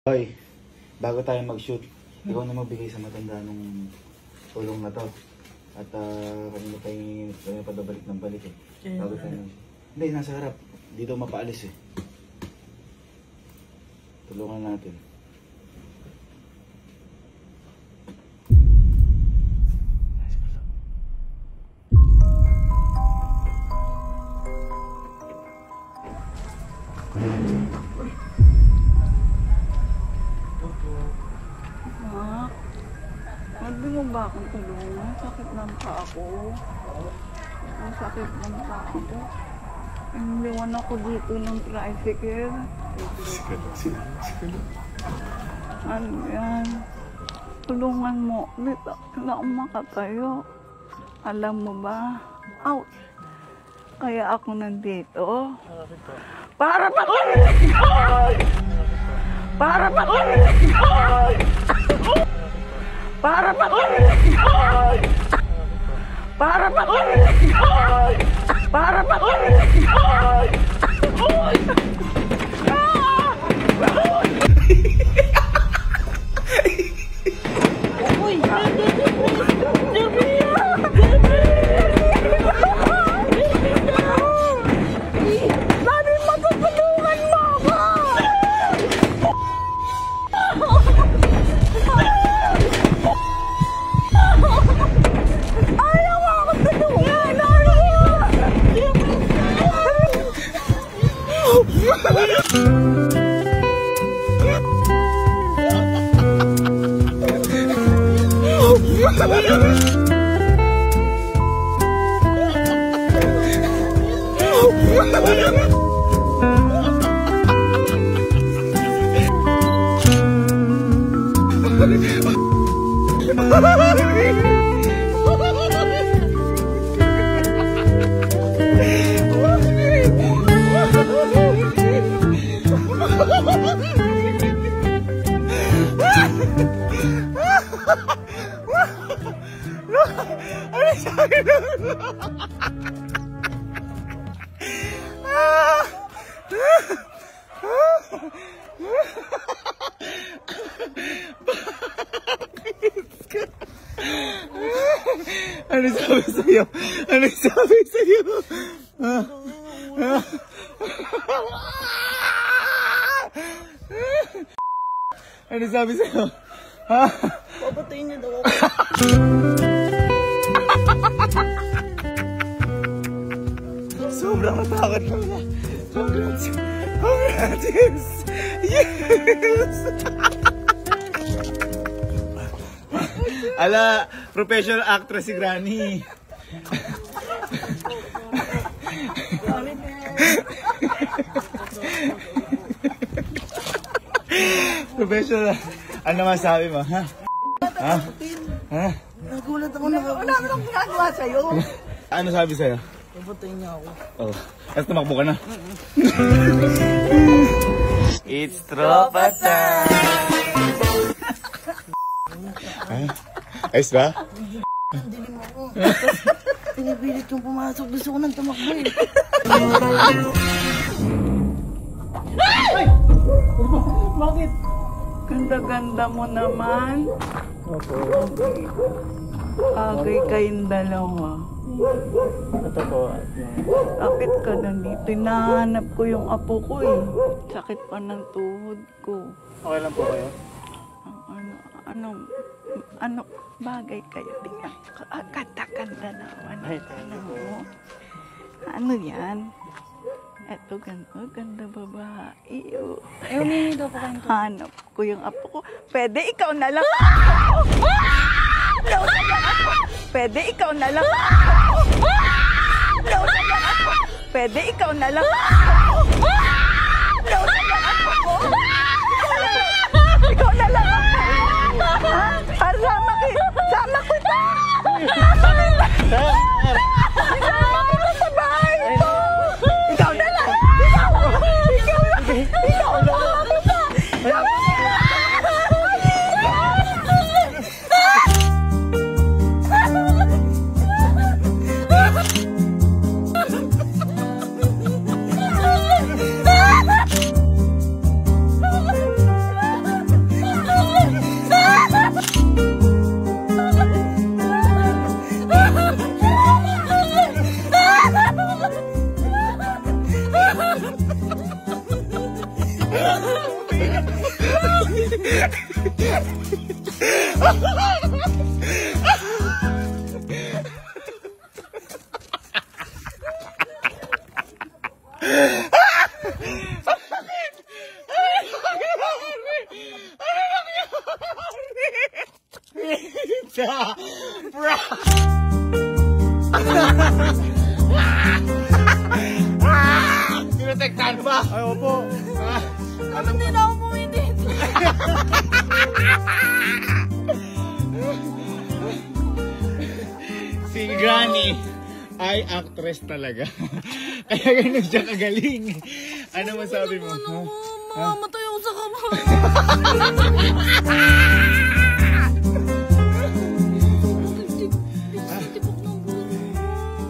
Hoy, bago tayo mag-shoot, ikaw na magbigay sa matanda nung tulong na to. At kanina pa yung padabalik ng balik eh. Bago tayo mag-shoot. Hindi, nasa harap. Di daw mapaalis eh. Tulungan natin. Hindi mo ba akong tulungan? Sakit ng paa ko. Ang sakit ng paa ko. Iniwan ako dito ng tricycle. Ano yan? Tulungan mo. Dito na ako makatayo. Alam mo ba? Ouch! Kaya ako nandito. Para makarinig! Para makarinig! Para makarinig! Para makarinig! Para makarinig! Ano sabi sa'yo? Ano sabi sa'yo? Ano sabi sa'yo? Ha? Papatayin niya daw ako. Sobrang natakot mo na. Congrats! Congrats! Yes! Yes! Ala, professional actress si Granny. Professional. Ano masabi mo, ha? Ha? Ha? Nagulat ako na. Wala akong ginagawa sa'yo. Ano sabi sa'yo? Papatayin niya ako. Oh. At tumakbo ka na. It's tropa time! Ayos ba? Dilim ako. Pinipilit yung pumasok. Gusto ko nang tumakbo eh. Ay! Bakit? Ganda-ganda mo naman. Opo. Agay kayong dalawa. Ito po. Bakit ka nandito? Hinahanap ko yung apo ko eh. Sakit pa ng tuhod ko. Okay lang po kayo? Ano bagay kayo? Tingnan ko. Ganda-ganda naman. Ano yan? Eto, ganda babae. Humingi daw po kayo. Hanap ko yung apo ko. Pwede ikaw na lang. Pwede ikaw na lang. Pwede ikaw na lang. Ikaw na lang. Sama kita. Sama kita sa bahay ito. Ikaw na lang. Ikaw na lang. Tinotektahan ba? Ay, opo. Alam din ako pumitit. Si Granny ay actress talaga. Kaya ganun siya kagaling. Ano masabi mo? Mamamatay ako sa kama.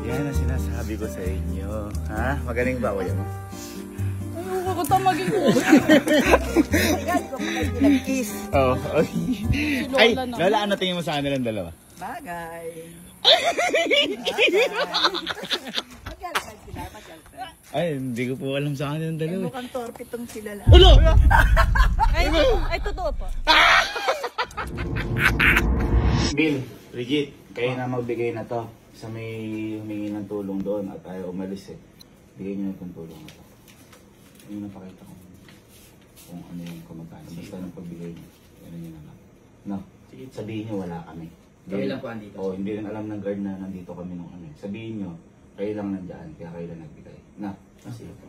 Yan ang sinasabi ko sa inyo. Ha? Magaling ba kuya mo? Ayoko ko tamagin ko. Nag-kiss. Oo. Oh, ay, Lola, ano tingin mo sa kanilang dalawa? Bagay. Ay, hindi ko po alam sa kanilang dalawa. Mukhang torpe tong sila lang. Ulo! Ay, totoo po. Bill, Bridget, kayo na magbigay na to. Sa may humingi ng tulong doon at ayaw umalis eh. Bigay nyo na itong tulong na to. Yung napakita ko kung ano yung kumagkano. Basta nang pagbigay nyo. Ano nyo na lang. No, sabihin nyo wala kami. Kami lang po andito. Oo, hindi rin alam ng guard na nandito kami nung ano. Sabihin nyo, kayo lang nandyan, kaya kayo lang nagbigay. Na, sige po.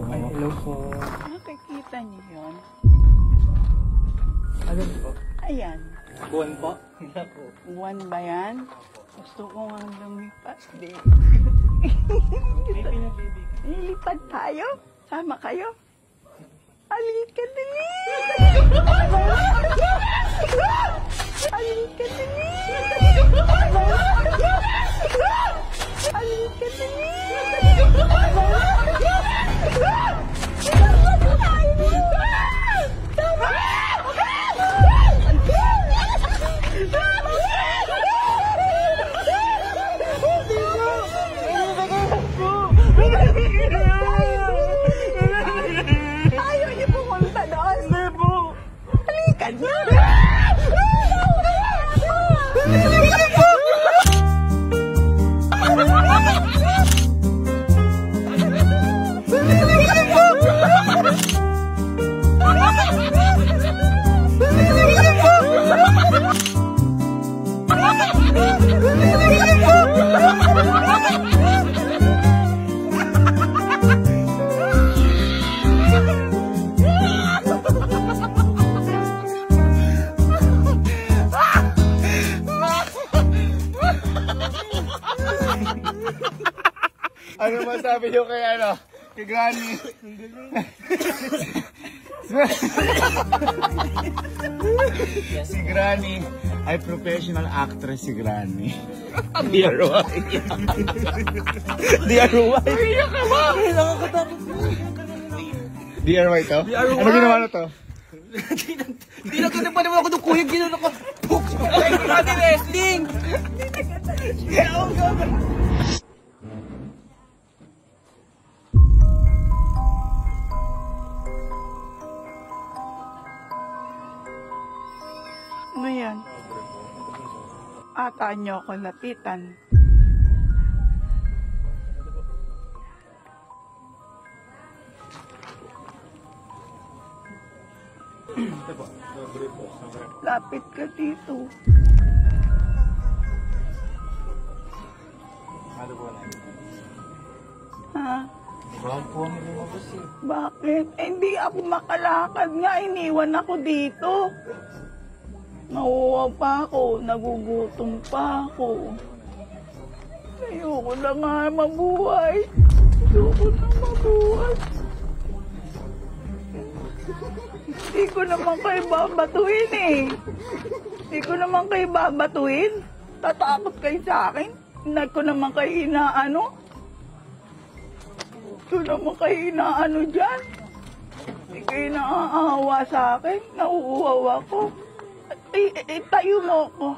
Hello po. Nakikita niyo yun? Ano po? Ayan. Buwan po? Hindi po. Buwan ba yan? Gusto ko nga lumipat. Di. May pinabibig. Lilipad tayo? Sama kayo? Halika dali! Halika dali! Halika dali! Ayaw niyo pumunta doon. Halika na. Ano masabi nyo kay ano? Kay Granny? Si Granny ay professional actress si Granny. DRY. DRY. DRY to? Ano ginawa na to? Hindi na ganda pa naman ako ng kuya. Ginawa ko. Pati wrestling! Ano yan? Ata niyo ako lapitan. Lapit ka dito. Ha? Bakit? Eh, hindi ako makalakad nga. Iniwan ako dito. Nauuwa pa ako. Nagugutom pa ako. Ayoko na nga mabuhay. Ayoko na mabuhay. Hindi ko naman kayo babatuhin eh. Hindi ko naman kayo babatuhin. Tatakot kayo sa akin. Hindi ko naman kayo inaano. Ito naman kayo inaano dyan. Hindi kayo naaawa sa akin. Nauuhaw ako. Tayo mo ako.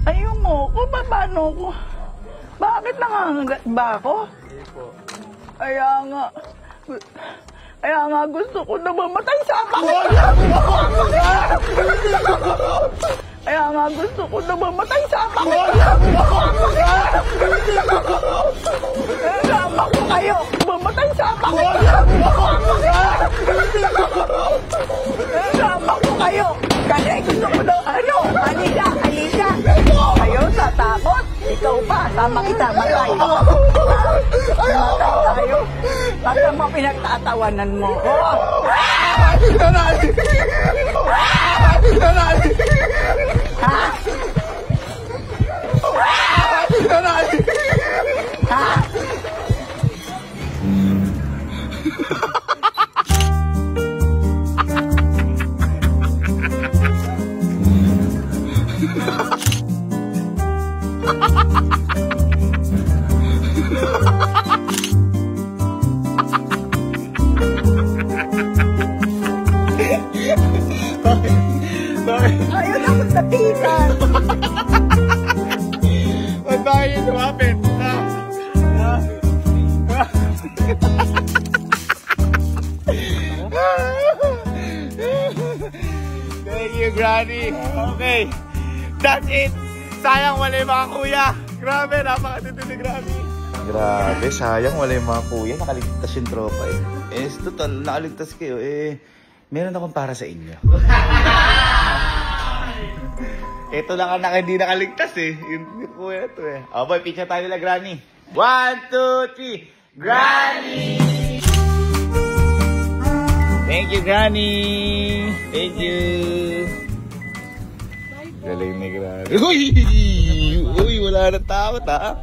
Tayo mo ako. Paano ko? Bakit nangangagat ba ako? Kaya nga gusto ko na mamatay sa pakit. Kaya nga gusto ko na mamatay sa pakit. Kaya ko kayo, mamatay sa pakit. Kaya ko kayo. Kasi gusto ko daw halika. Kayo sa takot. Ikaw pa, tama kita, matay. Matay tayo. Basta mo pinagtatawanan mo. Ha? Ha? Ayaw na akong tapitan. Ba't ba kayo lumapit? Thank you, Granny. Okay. That's it. Sayang wala yung mga kuya. Grabe, napakatito ni Granny. Grabe, sayang wala yung mga kuya. Nakaligtas yung tropa eh. Total, nakaligtas kayo eh. Meron akong para sa inyo. Ito lang ang hindi nakaligtas eh. Yung kuya to eh. Oh boy, picture tayo nila, Granny. 1, 2, 3. Granny! Thank you, Granny. Thank you. Galing ni Granny. Uy, wala na takot ha.